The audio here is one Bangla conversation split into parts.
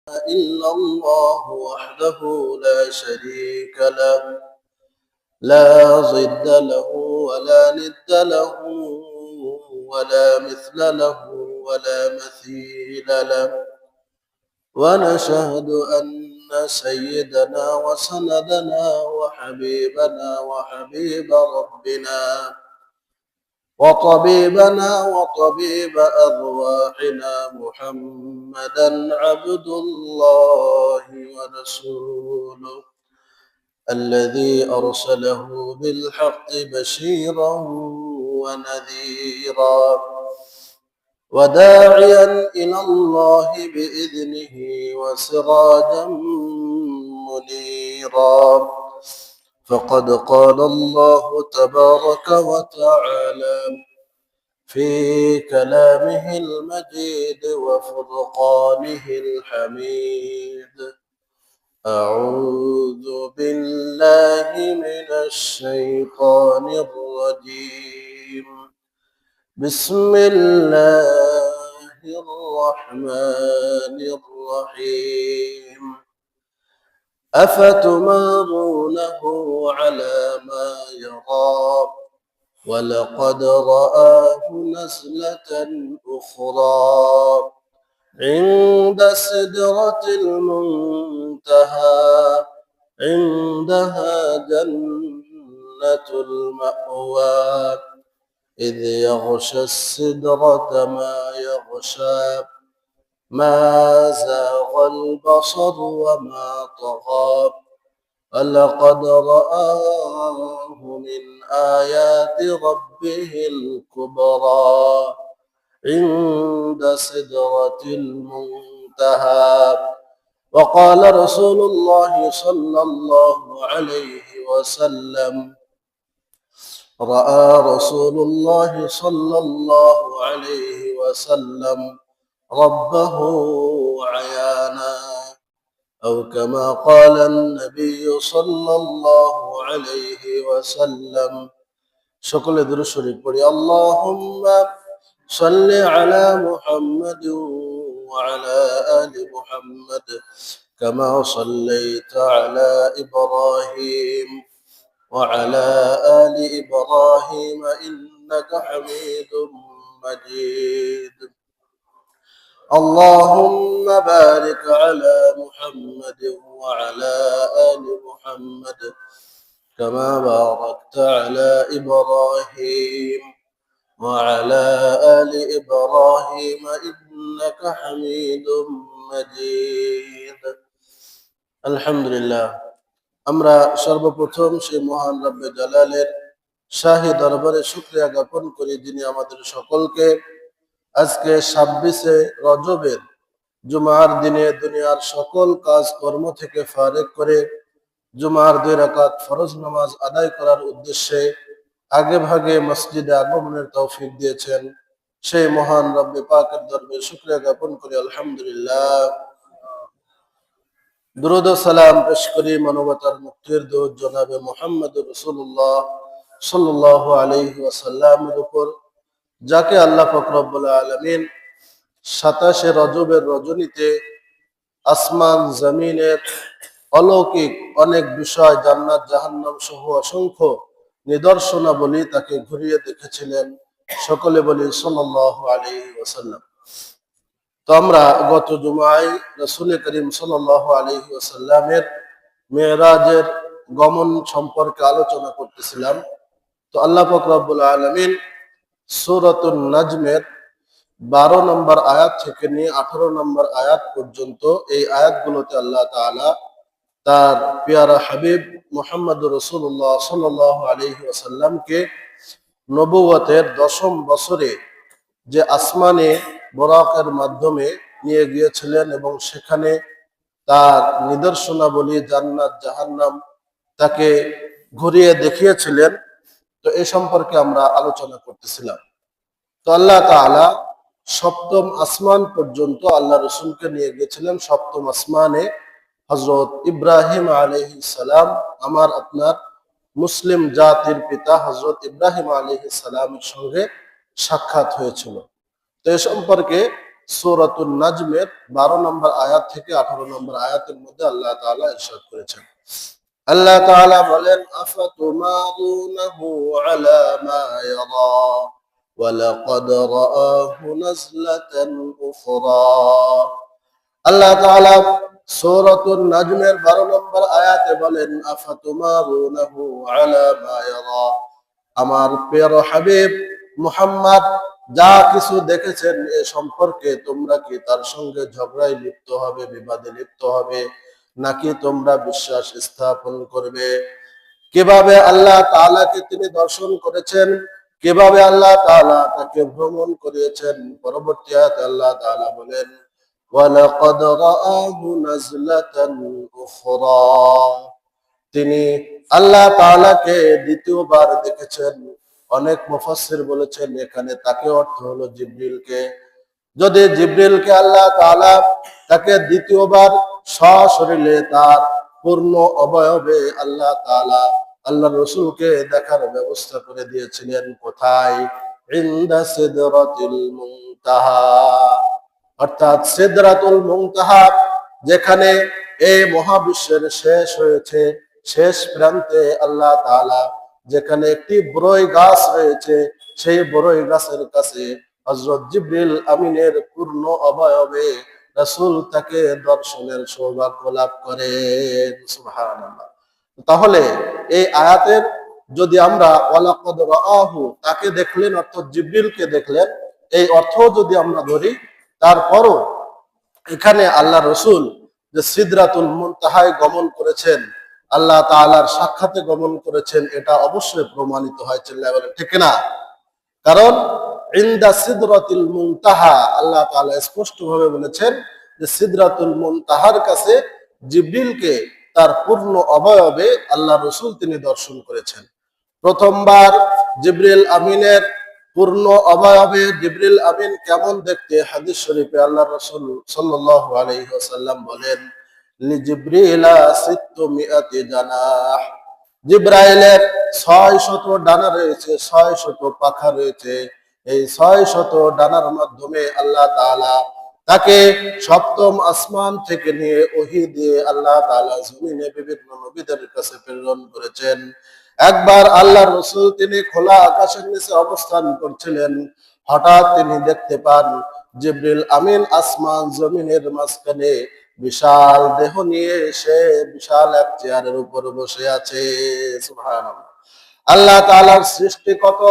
إلا الله وحده لا شريك له لا ضد له ولا ند له ولا مثل له ولا مثيل له ونشهد أن سيدنا وسندنا وحبيبنا وحبيب ربنا وطبيبنا وطبيب أرواحنا محمدا عبد الله ورسوله الذي أرسله بالحق بشيرا ونذيرا وداعيا إلى الله بإذنه وسراجا منيرا فقد قال الله تبارك وتعالى في كلامه المجيد وفرقانه الحميد: أعوذ بالله من الشيطان الرجيم. بسم الله الرحمن الرحيم. أفتمارونه على ما يرى ولقد رآه نزلة أخرى عند سدرة المنتهى عندها جنة المأوى إذ يغشى السدرة ما يغشى ما زاغ البصر وما طغى ولقد رآه من آيات ربه الكبرى عند سدرة المنتهى. وقال رسول الله صلى الله عليه وسلم: رأى رسول الله صلى الله عليه وسلم ربه عيانا، أو كما قال النبي صلى الله عليه وسلم. সকলে দুরূদ শরীফ পড়ি। আল্লাহুম্মা সাল্লি আলা মুহাম্মাদিন ওয়া আলা আলি মুহাম্মাদ কামা সাল্লাইতা আলা ইব্রাহিম ওয়া আলা আলি ইব্রাহিম ইন্নাকা হামিদুম মাজিদ। اللهم بارك على محمد وعلى آل محمد كما باركت على إبراهيم وعلى آل إبراهيم إنك حميد مجيد। الحمد لله। আমরা সর্বপ্রথম সেই মহান রব্বে জালালের শাহী দরবারে শুকরিয়া জ্ঞাপন করি, যিনি আমাদের সকলকে আজকে 26 রজবের জুমার দিনে দুনিয়ার সকল কাজ কর্ম থেকে ফারেক করে জুমার 2 রাকাত ফরজ নামাজ আদায় করার উদ্দেশ্যে আগে ভাগে মসজিদে আগমনের তৌফিক দিয়েছেন। সেই মহান রব্বে পাকের দরবারে শুকরিয়া জ্ঞাপন করি আলহামদুলিল্লাহ। দুরূদ ও সালাম পেশ করি মানবতার মুক্তির দূত জনাবে মুহাম্মদুর রাসূলুল্লাহ সাল্লাল্লাহু আলাইহি ওয়াসাল্লামের উপর, যাকে আল্লাহ পাক রব্বুল আলামিন 27 রজবের রজনীতে আসমান জমিনের অলৌকিক অনেক বিষয়, জান্নাত জাহান্নাম সহ অসংখ্য নিদর্শনাবলী তাকে ঘুরিয়ে দেখেছিলেন। সকলে বলি সাল্লাল্লাহু আলাইহি ওয়াসাল্লাম। তো আমরা গত জুমায় রাসূল করিম সাল্লাল্লাহু আলাইহি ওয়াসাল্লামের মেরাজের গমন সম্পর্কে আলোচনা করতেছিলাম। তো আল্লাহ পাক রব্বুল আলামিন সূরাতুন নাজমের 12 নম্বর আয়াত থেকে নিয়ে 18 নম্বর আয়াত পর্যন্ত এই আয়াতগুলোতে আল্লাহ তাআলা তার পেয়ারা হাবিব মুহাম্মদুর রাসূলুল্লাহ সাল্লাল্লাহু আলাইহি ওয়াসাল্লামকে নবুয়তের 10ম বছরে যে আসমানে বুরাকের মাধ্যমে নিয়ে গিয়েছিলেন এবং সেখানে তার নিদর্শনাবলী জান্নাত জাহান্নাম তাকে ঘুরিয়ে দেখিয়েছিলেন। তো এই সম্পর্কে আমরা আলোচনা করতেছিলাম। তো আল্লাহ তাআলা 7ম আসমান পর্যন্ত আল্লাহ রাসূলকে নিয়ে গিয়েছিলেন। 7ম আসমানে হযরত ইব্রাহিম আলাইহিস সালাম, আমার আপনার মুসলিম জাতির পিতা হযরত ইব্রাহিম আলাইহিস সালামের সঙ্গে সাক্ষাৎ হয়েছিল। তো এ সম্পর্কে সূরাতুন নাজমের 12 নম্বর আয়াত থেকে 18 নম্বর আয়াতের মধ্যে আল্লাহ তাআলা ইরশাদ করেছেন। আল্লাহ তাআলা বলেন, আফাতুমারুনাহু আলা মা ইয়ারা ওয়ালাকাদ রাআহু নাজলাতান উখরা। আল্লাহ তাআলা সূরাতুন নাজমের 12 নম্বর আয়াতে বলেন, আফাতুমারুনাহু আলা মা ইয়ারা, আমার প্রিয় হাবিব মুহাম্মদ যা কিছু দেখেছেন এ সম্পর্কে তোমরা কি তার সঙ্গে ঝগড়ায় লিপ্ত হবে, বিবাদে লিপ্ত হবে, নাকি তোমরা বিশ্বাস স্থাপন করবে? কিভাবে আল্লাহ তাআলাকে তিনি দর্শন করেছেন, কিভাবে আল্লাহ তাআলা তাকে ভ্রমণ করিয়েছেন। পরবর্তী আয়াতে আল্লাহ তাআলা বলেন, ওয়ালাকাদ রাআহু নাজলাতান উখরা, তিনি আল্লাহ তাআলাকে দ্বিতীয়বার দেখেছেন। অনেক মুফাসসির বলেছেন এখানে তাকে অর্থ হলো জিবরিলকে। যদি জিবরিলকে আল্লাহ তাআলা তাকে দ্বিতীয়বার সশরীরে তার পূর্ণ অবয়বে আল্লাহ তাআলা আল্লাহ রসুলকে দেখার ব্যবস্থা করে দিয়েছিলেন কোথায়? ইনদা সিদরাতুল মুনতাহা, অর্থাৎ সিদরাতুল মুনতাহা, যেখানে এই মহাবিশ্বের শেষ হয়েছে, শেষ প্রান্তে আল্লাহ তাআলা যেখানে একটি বড়ই গাছ রয়েছে, সেই বড়ই গাছের কাছে হযরত জিবরিল আমিনের পূর্ণ অবয়বে রাসূল তাকে দর্শনের সৌভাগ্য লাভ করেন। সুবহানাল্লাহ। তাহলে এই আয়াতের যদি আমরা ওয়ালাকাদ রাআহু, তাকে দেখলেন অর্থাৎ জিবরিলকে দেখলেন, এই অর্থ যদি আমরা ধরি, তারপরও এখানে আল্লাহ রসুল যে সিদরাতুল মুনতাহায় গমন করেছেন, আল্লাহ তাআলার সাক্ষাতে গমন করেছেন, এটা অবশ্যই প্রমাণিত হয়। চিল্লায় বলেন ঠিক না? কারণ ইনদা সিদরাতুল মুনতাহা, আল্লাহ তাআলা স্পষ্ট ভাবে বলেছেন যে সিদরাতুল মুনতাহার কাছে জিবরিলকে তার পূর্ণ অবয়বে আল্লাহ রসুল তিনি দর্শন করেছেন। প্রথমবার জিবরিল আমিনের পূর্ণ অবয়বে জিবরিল আমিন কেমন দেখতে, হাদিস শরীফে আল্লাহ রাসূল সাল্লাল্লাহু আলাইহি ওয়াসাল্লাম বলেন, লিজিবরিলা সিত্তুমিআতি জানাহ, জিবরাইলের 600 ডানা রয়েছে, 600 পাখা রয়েছে। এই 600 ডানার মাধ্যমে আল্লাহ তাআলা তাকে সপ্তম আসমান থেকে নিয়ে ওহী দিয়ে আল্লাহ তাআলা জমিনে বিভিন্ন নবীদের কাছে প্রেরণ করেছেন। একবার আল্লাহ রসুল তিনি খোলা আকাশের নিচে অবস্থান করছিলেন, হঠাৎ তিনি দেখতে পান জিবরিল আমিন আসমান জমিনের মাঝখানে বিশাল দেহ নিয়ে সে বিশাল এক চেয়ারের উপর বসে আছে। সুবহানাল্লাহ। আল্লাহ তাআলার সৃষ্টি কত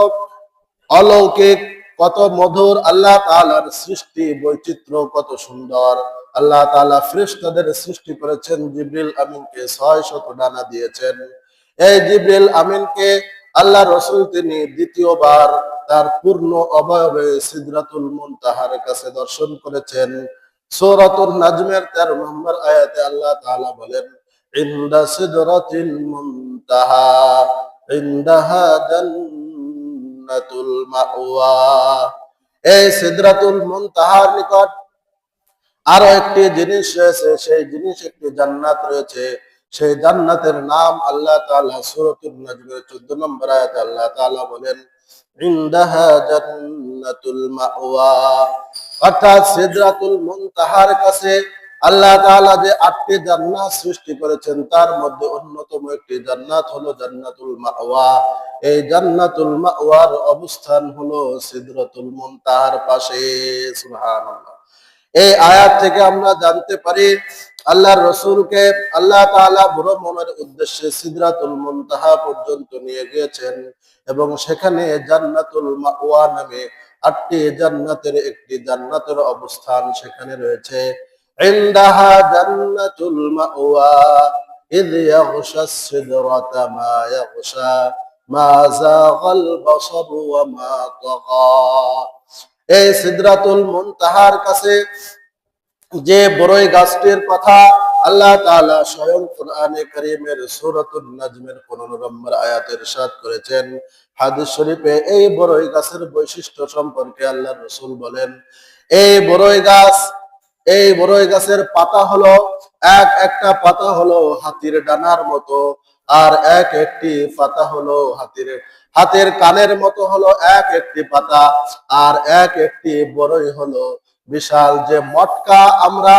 অলৌকিক, কত মধুর, আল্লাহ তাআলার সৃষ্টি বৈচিত্র্য কত সুন্দর। আল্লাহ তাআলা ফেরেশতাদের সৃষ্টি করেছেন, জিবরিল আমিনকে 600 ডানা দিয়েছেন। এই জিবরিল আমিনকে আল্লাহ রসুল তিনি দ্বিতীয়বার তার পূর্ণ অবয়বে সিদরাতুল মুনতাহার কাছে দর্শন করেছেন। সূরাতুন নাজমের 13 নম্বর আয়াতে আল্লাহ তাআলা বলেন, ইনদা সিদরাতিল মুনতাহা ইনদাহা জান্নাতুল মাওয়া। এই সিদরাতুল মুনতাহার নিকট আরো একটি জিনিস রয়েছে, সেই জিনিস একটি জান্নাত রয়েছে। সেই জান্নাতের নাম আল্লাহ তাআলা সূরাতুন নাজমের 14 নম্বর আয়াতে আল্লাহ তাআলা বলেন, ইনদাহা জান্নাতুল মাওয়া। অর্থাৎ সিদরাতুল মুনতাহার কাছে আল্লাহ তাআলা যে 8টি জান্নাত সৃষ্টি করেছেন, তার মধ্যে অন্যতম একটি জান্নাত হলো জান্নাতুল মাওয়া। এই জান্নাতুল মাওয়ার অবস্থান হলো সিদরাতুল মুনতাহার পাশে। সুবহানাল্লাহ। এই আয়াত থেকে আমরা জানতে পারি আল্লাহর রসুলকে আল্লাহ তাআলা ভ্রমণের উদ্দেশ্যে সিদরাতুল মুনতাহা পর্যন্ত নিয়ে গিয়েছেন এবং সেখানে জান্নাতুল মাওয়া নামে 8টি জান্নাতের একটি জান্নাতের অবস্থান সেখানে রয়েছে। ইনদাহা জান্নাতুল মাওয়া ইয ইয়াগশাস সিদরাতা মা ইয়াগশা মা যাগাল বাসারু ওয়া মা তাগা। এই সিদরাতুল মুনতাহার কাছে যে বড়ই গাছটির কথা আল্লাহ তাআলা স্বয়ং কোরআনে কারীমের সূরাতুন নাজমের 15 নম্বর আয়াতে ইরশাদ করেছেন। হাদিস শরীফে এই বড়ই গাছের বৈশিষ্ট্য সম্পর্কে আল্লাহর রাসূল বলেন, এই বড়ই গাছের পাতা হলো একটা পাতা হলো হাতির ডানার মতো, আর একটি পাতা হলো হাতের কানের মতো হলো একটি পাতা, আর একটি বড়ই হলো বিশাল যে মটকা আমরা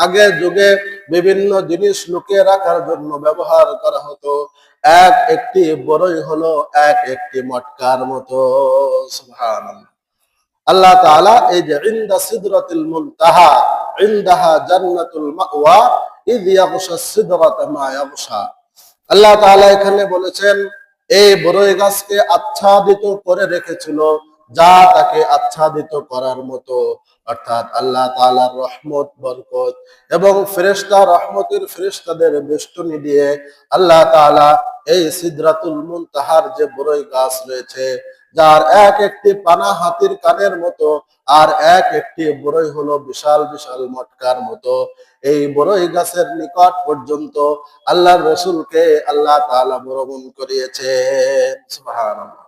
আগের যুগে বিভিন্ন জিনিস লুকিয়ে রাখার জন্য ব্যবহার করা হতো, এক একটি বড়ই হলো এক একটি মটকার মতো। সুবহানাল্লাহ। আল্লাহ তাআলা এই যে ইনদা সিদরাতিল মুনতাহা ইনদাহা জান্নাতুল মাওয়া ইয ইয়াগশা সিদরাতা মা ইয়াগশা, আল্লাহ তাআলা এখানে বলেছেন এই বড়ই গাছকে আচ্ছাদিত করে রেখেছিল যা তাকে আচ্ছাদিত করার মতো, অর্থাৎ আল্লাহ তাআলার রহমত বরকত এবং ফেরেশতা রহমতের ফেরেশতাদের বেষ্টনী দিয়ে আল্লাহ তাআলা এই সিদরাতুল মুনতাহার যে বড়ই গাছ রয়েছে, যার এক একটি পানা হাতির কানের মতো আর এক একটি বড়ই হলো বিশাল বিশাল মটকার মতো, এই বড়ই গাছের নিকট পর্যন্ত আল্লাহর রাসূলকে আল্লাহ তাআলা ভ্রমণ করিয়েছেন। সুবহানাল্লাহ।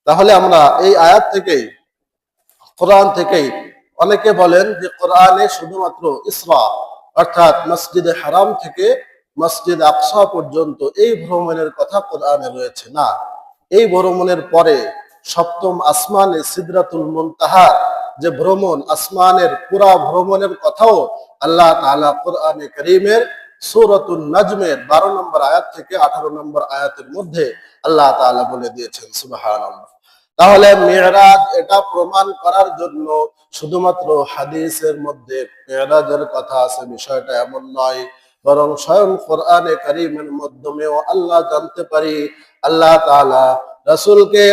তাহলে আমরা এই আয়াত থেকেই, কোরআন থেকেই, অনেকে বলেন যে কোরআনে শুধুমাত্র ইসরা অর্থাৎ মসজিদে হারাম থেকে মসজিদ আকসা পর্যন্ত এই ভ্রমণের কথা কোরআনে রয়েছে। না, এই ভ্রমণের পরে সপ্তম আসমানে সিদরাতুল মুনতাহা যে ভ্রমণ, আসমানের পুরা ভ্রমণের কথাও আল্লাহ তাআলা কোরআনে কারীমের সূরাতুন নাজমের 12 নম্বর আয়াত থেকে 18 নম্বর আয়াতের মধ্যে আল্লাহ তাআলা বলে দিয়েছেন। সুবহানাল্লাহ। তাহলে মিরাজ এটা প্রমাণ করার জন্য শুধুমাত্র হাদিসের মধ্যে মিরাজের কথা আছে বিষয়টা এমন নয়, বরং স্বয়ং কোরআনে কারীমের মাধ্যমেও আল্লাহ জানতে পারি আল্লাহ তাআলা রাসূলকে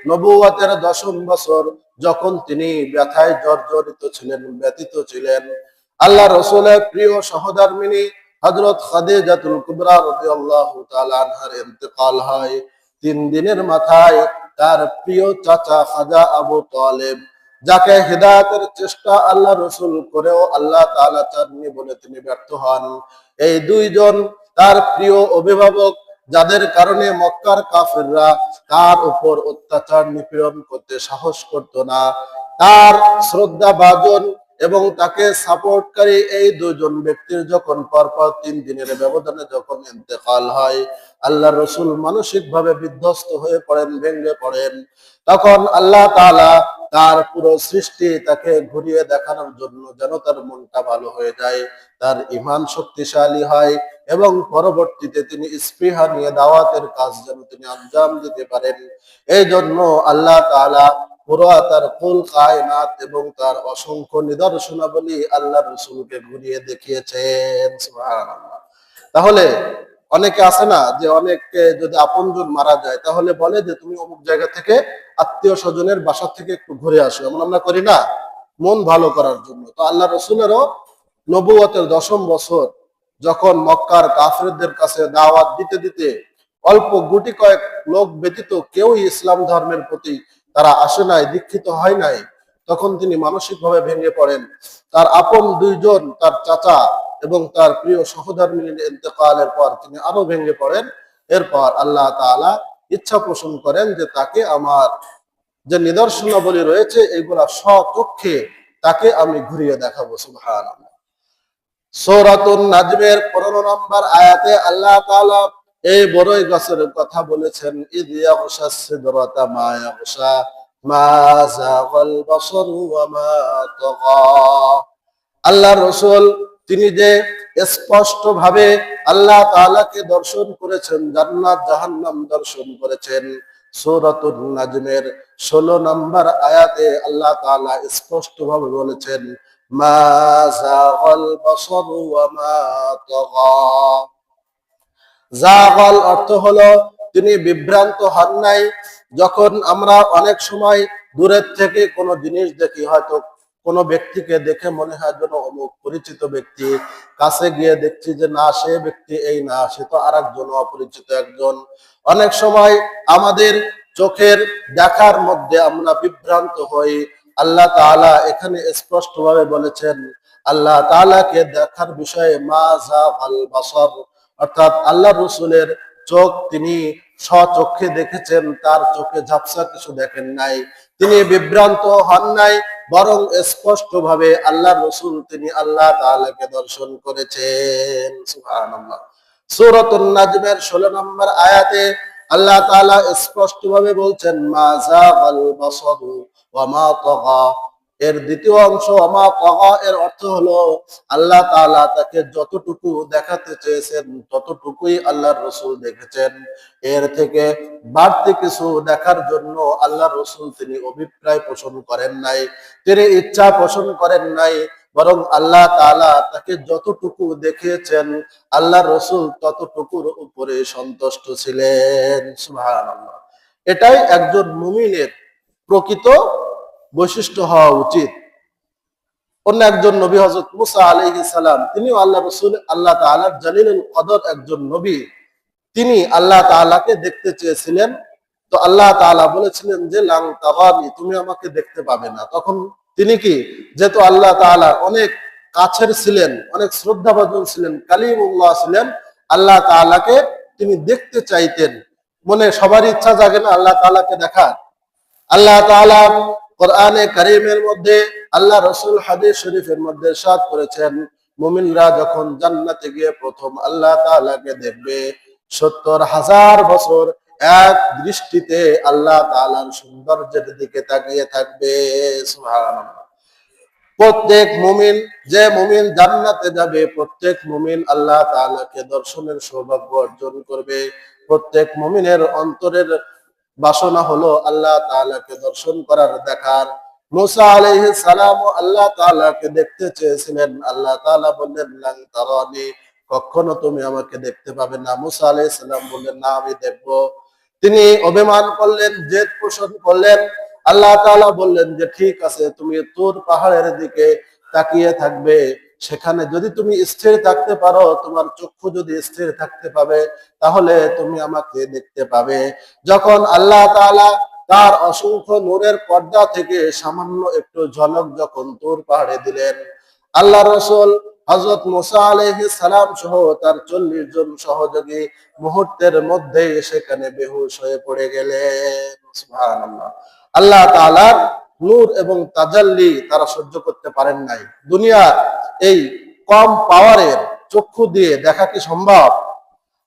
নবুয়তের 10ম বছর যখন তিনি ব্যথায় জর্জরিত ছিলেন, ব্যথিত ছিলেন, আল্লাহ রাসূলের প্রিয় সহধর্মিণী হযরত খাদিজাতুল কুবরা রাদিয়াল্লাহু তাআলা আনহার ইন্তেকাল হয়। 3 দিনের মাথায় তার প্রিয় চাচা খাজা আবু তালেব, যাকে হেদায়েতের চেষ্টা আল্লাহ রাসূল করেও আল্লাহ তাআলা চাননি বলে তিনি ব্যর্থ হন, এই দুইজন তার প্রিয় অভিভাবক যাদের কারণে মক্কার কাফেররা তার উপর অত্যাচার নিপীড়ন করতে সাহস করত না, তার শ্রদ্ধা ভাজন এবং তাকে সাপোর্টকারী এই দুজন ব্যক্তির যখন পরপর 3 দিনের ব্যবধানে যখন ইন্তেকাল হয়, আল্লাহ রসুল মানসিক ভাবে বিধ্বস্ত হয়ে পড়েন, ভেঙে পড়েন। তখন আল্লাহ তাআলা তার পুরো সৃষ্টি তাকে ঘুরিয়ে দেখানোর জন্য যেন তার মনটা ভালো হয়ে যায়, তার ঈমান শক্তিশালী হয় এবং পরবর্তীতে তিনি স্পৃহা নিয়ে দাওয়াতের কাজ যেন তিনি আঞ্জাম দিতে পারেন, এই জন্য আল্লাহ তাআলা পুরো তার কুল কায়নাত এবং তার অসংখ্য নিদর্শনাবলী আল্লাহ রসুলকে ঘুরিয়ে দেখিয়েছেন। সুবহানাল্লাহ। তাহলে অনেকে আছে না যে অনেকে যদি আপনজন মারা যায় তাহলে বলে যে তুমি অমুক জায়গা থেকে আত্মীয় স্বজনের বাসা থেকে একটু ঘুরে আসো, এমন আমরা করি না মন ভালো করার জন্য। তো আল্লাহ রসুলেরও নবুয়তের 10ম বছর যখন মক্কার কাফেরদের কাছে দাওয়াত দিতে দিতে অল্প গুটি কয়েক লোক ব্যতীত কেউই ইসলাম ধর্মের প্রতি তারা আসে নাই, দীক্ষিত হয় নাই, তখন তিনি মানসিকভাবে ভেঙে পড়েন। তার আপন দুইজন, তার চাচা এবং তার প্রিয় সহধর্মিনীর ইন্তেকালের পর তিনি আরো ভেঙে পড়েন। এরপর আল্লাহ তাআলা ইচ্ছা পোষণ করেন যে তাকে আমার যে নিদর্শনাবলী রয়েছে এগুলা স্বচক্ষে তাকে আমি ঘুরিয়ে দেখাবো। সুবহানাল্লাহ। সূরাতুন নাজমের 15 নম্বর আয়াতে আল্লাহ তাআলা এই বড়ই গাছের কথা বলেছেন, ইয ইয়াগশাস সিদরাতা মা ইয়াগশা মা যাগাল বাসারু ওয়া মা তাগা। আল্লাহর রাসূল তিনি যে স্পষ্ট ভাবে আল্লাহ তাআলাকে দর্শন করেছেন, জান্নাত জাহান্নাম দর্শন করেছেন, সূরাতুন নাজমের 16 নম্বর আয়াতে আল্লাহ তাআলা স্পষ্ট ভাবে বলেছেন মা যাগাল বাসারু ওয়া মা তাগা। জাগাল অর্থ হলো তিনি বিভ্রান্ত হন নাই। যখন আমরা অনেক সময় দূরের থেকে কোনো জিনিস দেখি, হয়তো কোনো ব্যক্তিকে দেখে মনে হয় যেন অমুক পরিচিত ব্যক্তি, কাছে গিয়ে দেখছি যে না সে ব্যক্তি এই না, সে তো আরেকজন অপরিচিত একজন। অনেক সময় আমাদের চোখের দেখার মধ্যে আমরা বিভ্রান্ত হই। আল্লাহ তাআলা এখানে স্পষ্ট ভাবে বলেছেন আল্লাহ তাআলাকে দেখার বিষয়ে মা যাগাল বাসার, অর্থাৎ আল্লাহ রসুলের চোখ তিনি স্বচক্ষে দেখেছেন, তার চোখে ঝাপসা কিছু দেখেন নাই, তিনি বিভ্রান্ত হন নাই, বরং স্পষ্ট ভাবে আল্লাহ রসুল তিনি আল্লাহ তাআলাকে দর্শন করেছেন। সুবহানাল্লাহ। সূরাতুন নাজমের 16 নম্বর আয়াতে আল্লাহ তাআলা স্পষ্ট ভাবে বলছেন মা যাগাল বাসারু ওয়া মা তাগা, এর দ্বিতীয় অংশ আমা তাগা, এর অর্থ হলো আল্লাহ তাআলা তাকে যতটুকু দেখাতে চেয়েছেন ততটুকুই আল্লাহর রাসূল দেখেছেন। এর থেকে বাড়তি কিছু দেখার জন্য আল্লাহর রাসূল তিনি অভিপ্রায় পোষণ করেন নাই, তিনি ইচ্ছা পোষণ করেন নাই, বরং আল্লাহ তাআলা তাকে যতটুকু দেখিয়েছেন আল্লাহর রাসূল ততটুকুর উপরে সন্তুষ্ট ছিলেন। সুবহানাল্লাহ। এটাই একজন মুমিনের প্রকৃত বৈশিষ্ট্য হওয়া উচিত। অন্য একজন নবী হযরত মুসা আলাইহিস সালাম, তিনিও আল্লাহ রাসূল আল্লাহ তাআলার জালিলুল কদর একজন নবী। তিনি আল্লাহ তাআলাকে দেখতে চেয়েছিলেন, তো আল্লাহ তাআলা বলেছিলেন যে লাং তারানি, তুমি আমাকে দেখতে পাবে না। তখন তিনি কি, যেহেতু আল্লাহ তাআলা অনেক কাছের ছিলেন, অনেক শ্রদ্ধাভাজন ছিলেন, কালিমুল্লাহ ছিলেন, আল্লাহ তাআলাকে তিনি দেখতে চাইতেন। মনে সবারই ইচ্ছা জাগে না আল্লাহ তাআলাকে দেখার। আল্লাহ তাআলা কোরআনে কারীমের মধ্যে, আল্লাহ রাসূল হাদিস শরীফের মধ্যে ইরশাদ করেছেন, মুমিনরা যখন জান্নাতে গিয়ে প্রথম আল্লাহ তাআলাকে দেখবে ৭০,০০০ বছর এক দৃষ্টিতে আল্লাহ তাআলার সৌন্দর্যের দিকে তাকিয়ে থাকবে। সুবহানাল্লাহ। প্রত্যেক মুমিন, যে মুমিন জান্নাতে যাবে, প্রত্যেক মুমিন আল্লাহ তাআলাকে দর্শনের সৌভাগ্য অর্জন করবে। প্রত্যেক মুমিনের অন্তরের বাসনা হলো আল্লাহ তাআলাকে দর্শন করার, দেখার। মুসা আলাইহিস সালাম আল্লাহ তাআলাকে দেখতে চেয়েছিলেন, আল্লাহ তাআলা বললেন লান তারানি, কখনো তুমি আমাকে দেখতে পাবে না। মুসা আলাইহিস সালাম বললেন না, আমি দেখব। তিনি অভিমান করলেন, জেদ পোষণ করলেন। আল্লাহ তাআলা বললেন যে ঠিক আছে, তুমি তুর পাহাড়ের দিকে তাকিয়ে থাকবে, সেখানে যদি তুমি স্থির থাকতে পারো, তোমার চক্ষু যদি স্থির থাকতে পাবে, তাহলে তুমি আমাকে দেখতে পাবে। যখন আল্লাহ তাআলা তার অসংখ্য নূরের পর্দা থেকে সামান্য একটু ঝলক যখন তুর পাহাড়ে দিলেন, আল্লাহ রাসূল হযরত মুসা আলাইহিস সালাম সহ তার ৪০ জন সহযোগী মুহূর্তের মধ্যে সেখানে বেহুশ হয়ে পড়ে গেলেন। সুবহানাল্লাহ। আল্লাহ তাআলার নূর এবং তাজাল্লি তারা সহ্য করতে পারেন নাই। দুনিয়ার এই কম পাওয়ারের চক্ষু দিয়ে দেখা কি সম্ভব?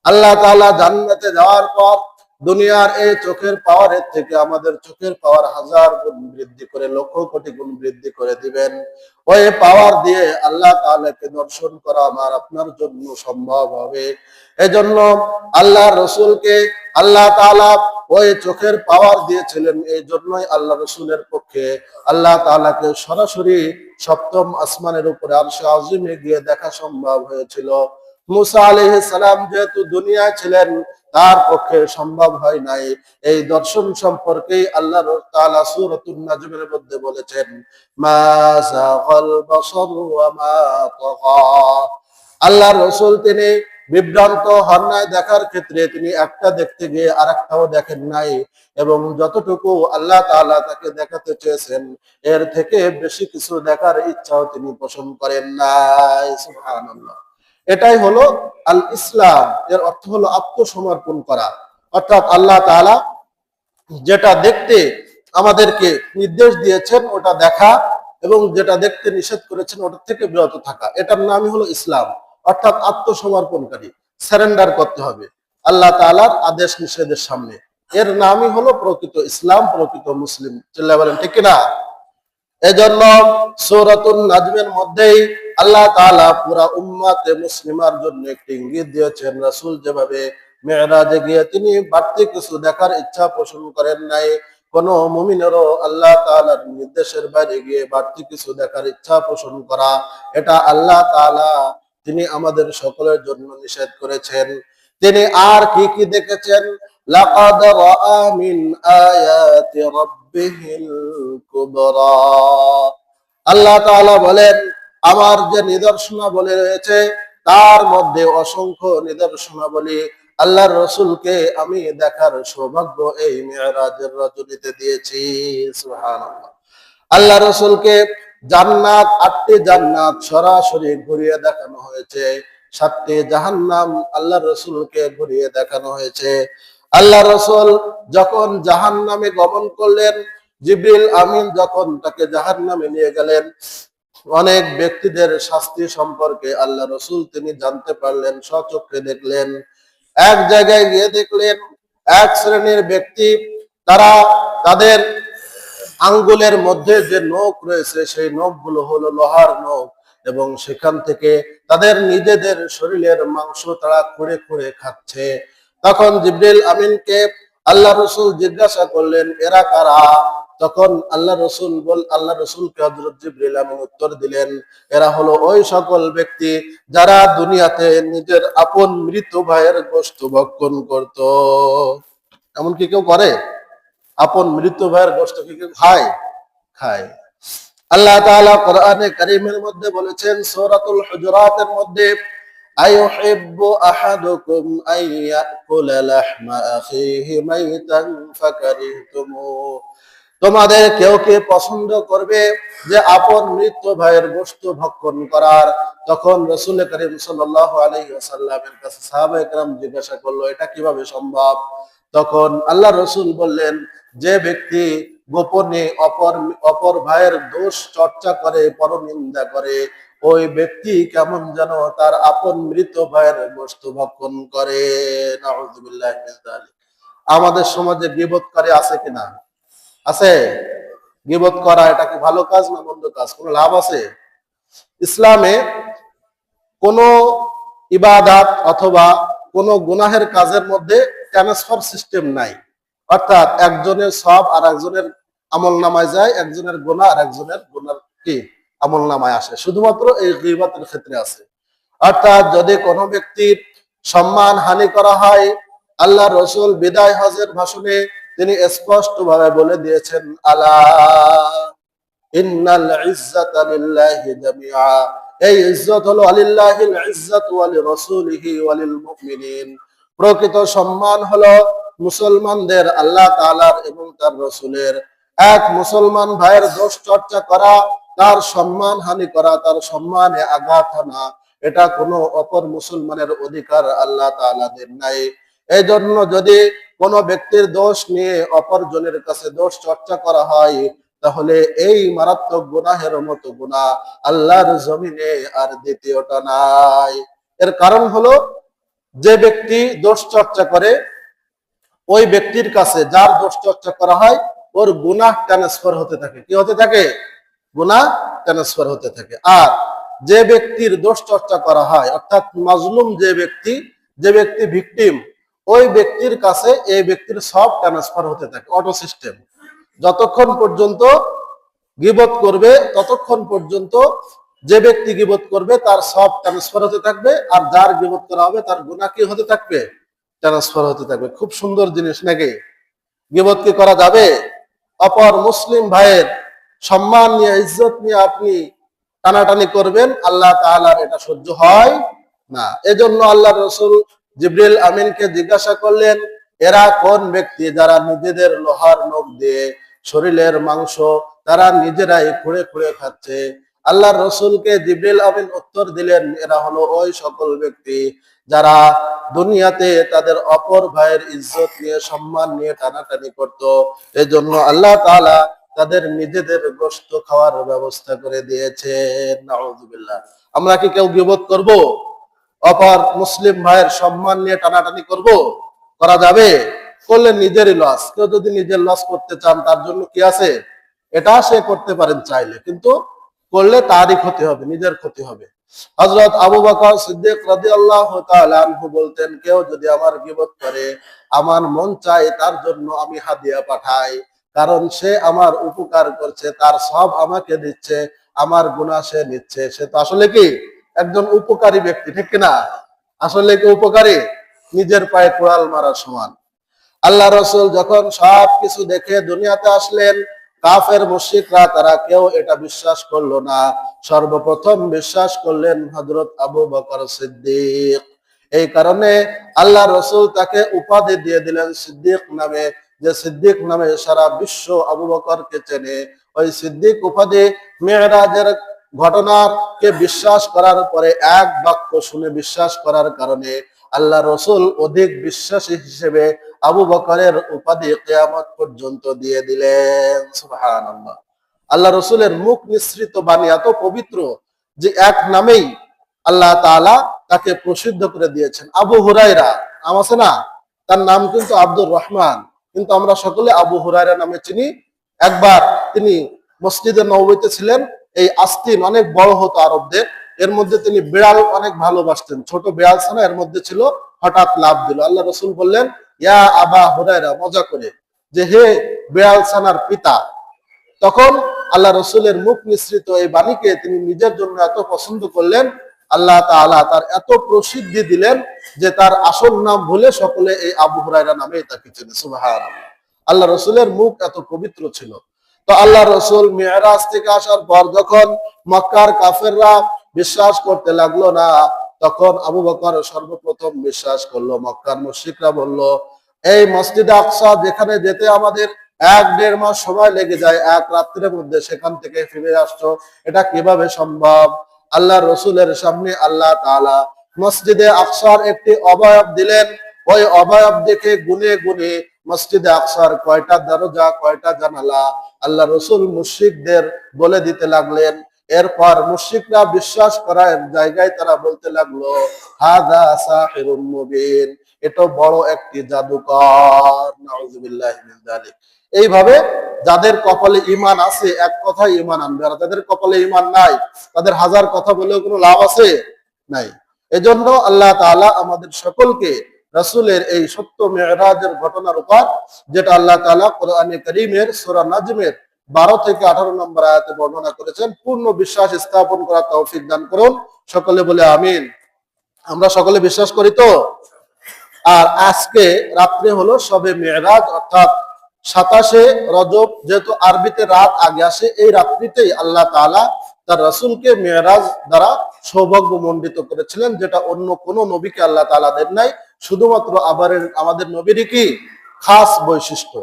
আল্লাহ তাআলা জান্নাতে যাওয়ার পর দুনিয়ার এই চোখের পাওয়ারের থেকে আমাদের চোখের পাওয়ার ১০০০ গুণ বৃদ্ধি করে, লক্ষ কোটি গুণ বৃদ্ধি করে দিবেন। ওই পাওয়ার দিয়ে আল্লাহ তাআলাকে দর্শন করা আমার আপনার জন্য সম্ভব হবে। এজন্য আল্লাহ রাসূলকে আল্লাহ তাআলা ওই চোখের পাওয়ার দিয়েছিলেন। এই জন্যই আল্লাহ রাসূলের পক্ষে আল্লাহ তাআলাকে সরাসরি সপ্তম আসমানের উপরে আরশে আজিমে গিয়ে দেখা সম্ভব হয়েছিল। মুসা আলাইহিস সালাম যেহেতু দুনিয়ায় ছিলেন, তার পক্ষে সম্ভব হয় নাই। এই দর্শন সম্পর্কেই আল্লাহ তাআলা সূরাতুন নাজমের মধ্যে বলেছেন, মা যাগাল বাসারু ওয়া মা তাগা। আল্লাহর রাসূল তিনি বিভ্রান্ত হন নাই দেখার ক্ষেত্রে, তিনি একটা দেখতে গিয়ে আরেকটাও দেখেন নাই, এবং যতটুকু আল্লাহ তাআলা তাকে দেখাতে চেয়েছেন এর থেকে বেশি কিছু দেখার ইচ্ছাও তিনি পোষণ করেন নাই। সুবহানাল্লাহ। এটাই হলো আল ইসলাম। এর অর্থ হলো আত্মসমর্পণ করা, অর্থাৎ আল্লাহ তাআলা যেটা দেখতে আমাদেরকে নির্দেশ দিয়েছেন ওটা দেখা, এবং যেটা দেখতে নিষেধ করেছেন ওটা থেকে বিরত থাকা। এটার নামই হলো ইসলাম, অর্থাৎ আত্মসমর্পণকারী। সারেন্ডার করতে হবে আল্লাহ তাআলার আদেশ নিষেধের সামনে। এর নামই হলো প্রকৃত ইসলাম, প্রকৃত মুসলিম। চিল্লায়ে বলেন ঠিক কিনা? এজন্য সূরাতুন নাজমের মধ্যেই আল্লাহ তাআলা পুরা উম্মতে মুসলিমার জন্য একটি ইঙ্গিত দিয়েছেন। রাসূল যেভাবে মিরাজে গিয়ে তিনি বাড়তি কিছু দেখার ইচ্ছা পোষণ করেন নাই, কোন মুমিনেরও আল্লাহ তাআলার নির্দেশের বাইরে গিয়ে বাড়তি কিছু দেখার ইচ্ছা পোষণ করা, এটা আল্লাহ তাআলা তিনি আমাদের সকলের জন্য নিষেধ করেছেন। তিনি আর কি কি দেখেছেন? লাকাদ রাআ মিন আয়াতি রাব্বিহিল কুবরা। আল্লাহ তাআলা বলেন, আমার যে নিদর্শনাবলী রয়েছে তার মধ্যে অসংখ্য নিদর্শনাবলী আল্লাহর রাসূলকে আমি দেখার সৌভাগ্য এই মিরাজের রজনীতে দিয়েছি। সুবহানাল্লাহ। আল্লাহ রাসূলকে জান্নাত, ৮টি জান্নাত সরাসরি ঘুরিয়ে দেখানো হয়েছে, ৭টি জাহান্নাম আল্লাহ রাসূলকে ঘুরিয়ে দেখানো হয়েছে। আল্লাহ রাসূল যখন জাহান্নামে গমন করলেন, জিবরিল আমিন যখন তাকে জাহান্নামে নিয়ে গেলেন, অনেক ব্যক্তিদের শাস্তি সম্পর্কে আল্লাহ রাসূল তিনি জানতে পারলেন, স্বচক্ষে দেখলেন। এক জায়গায় গিয়ে দেখলেন এক শ্রেণীর ব্যক্তি, তারা তাদের আঙ্গুলের মধ্যে যে নখ রয়েছে সেই নখগুলো হলো লোহার নখ, এবং সেখান থেকে তাদের নিজেদের শরীরের মাংস তারা খুঁড়ে খুঁড়ে খাচ্ছে। তখন জিবরিল আমিনকে আল্লাহ রসুল জিজ্ঞাসা করলেন, এরা কারা? তখন আল্লাহ রসুলকে হযরত জিবরিল আমিন উত্তর দিলেন, এরা হলো ওই সকল ব্যক্তি যারা দুনিয়াতে নিজের আপন মৃত ভাইয়ের গোশত ভক্ষণ করত। এমনকি কেউ করে? আপন মৃত ভাইয়ের গোশত কি কেউ খায়? খায়। আল্লাহ তাআলা কোরআনে কারীমের মধ্যে বলেছেন, সূরাতুল হুজুরাতের মধ্যে, আইয়ুহিব্বু আহাদুকুম আইয়াকুলা লাহমা আখিহি মাইতান ফাকারিহতুমু, তোমাদের কেউ কে পছন্দ করবে যে আপন মৃত ভাইয়ের গোশত ভক্ষণ করার? তখন রাসূল করিম সাল্লাল্লাহু আলাইহি ওয়াসাল্লামের কাছে সাহাবায়ে কেরাম জিজ্ঞাসা করলো, এটা কিভাবে সম্ভব? তখন আল্লাহ রসুল বললেন, যে ব্যক্তি গোপনে অপর ভাইয়ের দোষ চর্চা করে, পরনিন্দা করে, ওই ব্যক্তি কেমন যেন তার আপন মৃত ভাইয়ের গোশত ভক্ষণ করে। নাউযুবিল্লাহি মিন যালিক। আমাদের সমাজে গীবতকারী আছে কিনা? আছে? গীবত করা এটা কি ভালো কাজ না মন্দ কাজ? কোনো লাভ আছে? ইসলামে কোন ইবাদাত অথবা কোন গুনাহের কাজের মধ্যে ট্রান্সফার সিস্টেম নাই। অর্থাৎ একজনের সব আর একজনের আমল নামায় যায়, একজনের গুনাহ আর একজনের গুনার কি আমল নামায় আসে, শুধুমাত্র এই গীবতের ক্ষেত্রে আছে। অর্থাৎ যদি কোনো ব্যক্তির সম্মান হানি করা হয়, আল্লাহ রসুল বিদায় হজের ভাষণে তিনি স্পষ্ট ভাবে বলে দিয়েছেন, আলা ইন্নাল ইজ্জাতা লিল্লাহি জামিআ, এই ইজ্জত হলো আলিল্লাহিল ইজ্জাতু ওয়া লিরাসূলিহি ওয়া লিল মুমিনিন, প্রকৃত সম্মান হলো মুসলমানদের, আল্লাহ তাআলার এবং তার রাসূলের। এক মুসলমান ভাইয়ের দোষ চর্চা করা, তার সম্মান হানি করা, তার সম্মানে আঘাত হানা, এটা কোনো অপর মুসলমানের অধিকার আল্লাহ তাআলা দেন নাই। এই জন্য যদি কোনো ব্যক্তির দোষ নিয়ে অপরজনের কাছে দোষ চর্চা করা হয়, তাহলে এই মারাত্মক গুনাহের মতো গুনাহ আল্লাহর জমিনে আর দ্বিতীয়টা নাই। এর কারণ হলো, যে ব্যক্তি দোষ চর্চা করে, ওই ব্যক্তির কাছে যার দোষ চর্চা করা হয়, ওর গুনাহ ট্রান্সফার হতে থাকে। কি হতে থাকে? গুনাহ ট্রান্সফার হতে থাকে। আর যে ব্যক্তির দোষ চর্চা করা হয়, অর্থাৎ মাজলুম যে ব্যক্তি ভিকটিম, ওই ব্যক্তির কাছে এই ব্যক্তির সব ট্রান্সফার হতে থাকে, অটো সিস্টেম। যতক্ষণ পর্যন্ত গীবত করবে, ততক্ষণ পর্যন্ত যে ব্যক্তি গীবত করবে তার সব ট্রান্সফার হতে থাকবে, আর যার গীবত করা হবে তার গুনাহ কি হতে থাকবে? ট্রান্সফার হতে থাকবে। খুব সুন্দর জিনিস নাকি? গীবত কি করা যাবে? অপর মুসলিম ভাইয়ের সম্মান নিয়ে, ইজ্জত নিয়ে আপনি টানাটানি করবেন, আল্লাহ তাআলার এটা সহ্য হয় না। এজন্য আল্লাহ রসুল জিবরিল আমিনকে জিজ্ঞাসা করলেন, এরা কোন ব্যক্তি যারা নিজেদের লোহার নখ দিয়ে শরীরের মাংস তারা নিজেরাই খুঁড়ে খুঁড়ে খাচ্ছে? আল্লাহ রসুলকে জিবরিল আমিন উত্তর দিলেন, এরা হলো ওই সকল ব্যক্তি যারা দুনিয়াতে তাদের অপর ভাইয়ের ইজ্জত নিয়ে, সম্মান নিয়ে টানাটানি করত। এজন্য আল্লাহ তাআলা তাদের নিজেদের গোশত খাওয়ার ব্যবস্থা করে দিয়েছেন। নাউযুবিল্লাহ। আমরা কি কেউ গীবত করব? অপর মুসলিম ভাইয়ের সম্মান নিয়ে টানাটানি করব? করা যাবে? করলে নিজেরই লস। কেউ যদি নিজের লস করতে চান, তার জন্য কি আছে? এটা সে করতে পারেন চাইলে, কিন্তু করলে তারই ক্ষতি হবে, নিজের ক্ষতি হবে। হযরত আবু বকর সিদ্দিক রাদিয়াল্লাহু তাআলা আনহু বলতেন, কেউ যদি আমার গীবত করে, আমার মন চায় তার জন্য আমি হাদিয়া পাঠাই, কারণ সে আমার উপকার করছে, তার সব আমাকে দিচ্ছে, আমার গুনাহ সে নিচ্ছে। সে তো আসলে কি একজন উপকারী ব্যক্তি, ঠিক কিনা? আসলে কি উপকারী? নিজের পায়ে কুড়াল মারা সমান। আল্লাহ রসুল যখন সবকিছু দেখে দুনিয়াতে আসলেন, কাফের মুশরিকরা তারা কেউ এটা বিশ্বাস করলো না। সর্বপ্রথম বিশ্বাস করলেন হযরত আবু বকর সিদ্দিক। এই কারণে আল্লাহ রসুল তাকে উপাধি দিয়ে দিলেন সিদ্দিক নামে, যে সিদ্দিক নামে সারা বিশ্ব আবু বকরকে চেনে। ওই সিদ্দিক উপাধি মেরাজের ঘটনাকে বিশ্বাস করার পরে, এক বাক্য শুনে বিশ্বাস করার কারণে আল্লাহ রসুল অধিক বিশ্বাসী হিসেবে আবু বকরের উপাধি কিয়ামত পর্যন্ত দিয়ে দিলেন। সুবহানাল্লাহ। আল্লাহ রসুলের মুখ নিঃসৃত বাণী এত পবিত্র যে এক নামেই আল্লাহ তাআলা তাকে প্রসিদ্ধ করে দিয়েছেন। আবু হুরায়রা নাম আছে না? তার নাম কিন্তু আব্দুর রহমান, কিন্তু আমরা সকলে আবু হুরায়রা নামে চিনি। একবার তিনি মসজিদে নববীতে ছিলেন। এই আস্তিন অনেক বড় হতো আরবদের, এর মধ্যে তিনি বিড়াল অনেক ভালোবাসতেন, ছোট বিড়াল ছানা এর মধ্যে ছিল, হঠাৎ লাফ দিল। আল্লাহ রসুল বললেন, ইয়া আবা হুরায়রা, মজা করে, যে হে বিড়াল ছানার পিতা। তখন আল্লাহ রসুলের মুখ নিঃসৃত এই বাণীকে তিনি নিজের জন্য এত পছন্দ করলেন, আল্লাহ তাআলা তার এত প্রসিদ্ধি দিলেন যে তার আসল নাম ভুলে সকলে এই আবু হুরায়রা নামেই তাকে চেনে। সুবহানাল্লাহ। আল্লাহ রসুলের মুখ এত পবিত্র ছিল। তো আল্লাহ রসুল মিরাজ থেকে আসার পর যখন মক্কার কাফেররা বিশ্বাস করতে লাগলো না, তখন আবু বকর সর্বপ্রথম বিশ্বাস করলো। মক্কার মুশরিকরা বলল, এই মসজিদে আকসা যেখানে যেতে আমাদের 1-1.5 মাস সময় লেগে যায়, এক রাত্রের মধ্যে সেখান থেকে ফিরে আসছো, এটা কিভাবে সম্ভব? আল্লাহ রসুলের সামনে আল্লাহ তাআলা মসজিদে আকসার একটি অবয়ব দিলেন। ওই অবয়ব দেখে গুনে গুনে মসজিদে আকসার কয়টা দরজা, কয়টা জানালা আল্লাহ রসুল মুশরিকদের বলে দিতে লাগলেন। এরপর মুশরিকরা বিশ্বাস করার জায়গায় তারা বলতে লাগলো, হাযা সাহিরুম মুবিন, এটা বড় একটি জাদুকর। নাউযুবিল্লাহি মিন যালিক। এইভাবে যাদের কপালে ঈমান আছে এক কথায় ঈমান আনবে, আর যাদের কপালে ঈমান নাই তাদের হাজার কথা বলেও কোনো লাভ আছে? নাই। এজন্য আল্লাহ তাআলা আমাদের সকলকে রাসূলের এই সত্য মিরাজের ঘটনার উপর, যেটা আল্লাহ তাআলা কোরআনে কারীমের সূরা নাজমের 12 থেকে 18 নম্বর আয়াতে বর্ণনা করেছেন, পূর্ণ বিশ্বাস স্থাপন করার তৌফিক দান করুন। সকলে বলে আমিন। আমরা সকলে বিশ্বাস করি তো? আর আজকে রাত্রে হলো শবে মেরাজ, অর্থাৎ 27শে রজব, যেহেতু আরবিতে রাত আগে আসে, এই রাত্রিতেই আল্লাহ তাআলা তার রাসূলকে মেরাজ দ্বারা সৌভাগ্য মণ্ডিত করেছিলেন, যেটা অন্য কোন নবীকে আল্লাহ তাআলা দেন নাই, শুধুমাত্র আমাদের নবীরই কি খাস বৈশিষ্ট্য।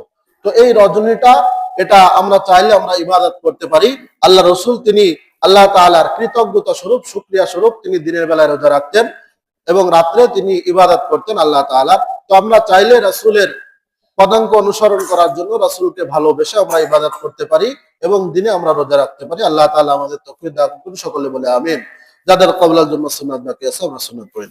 তো এই রজনীটা, এটা আমরা চাইলে আমরা ইবাদত করতে পারি। আল্লাহ রসুল তিনি আল্লাহ তাআলার কৃতজ্ঞতা স্বরূপ, শুকরিয়া স্বরূপ তিনি দিনের বেলায় রোজা রাখতেন এবং রাত্রে তিনি ইবাদত করতেন আল্লাহ তাআলার। তো আমরা চাইলে রাসূলের পদাঙ্ক অনুসরণ করার জন্য, রাসূলকে ভালোবেসে আমরা ইবাদত করতে পারি এবং দিনে আমরা রোজা রাখতে পারি। আল্লাহ তাআলা আমাদের তৌফিক দান করুন। সকলে বলে আমিন। যাদের কবলার জন্য সুন্নাত বাকি আছে আমরা সুন্নাত পড়ি।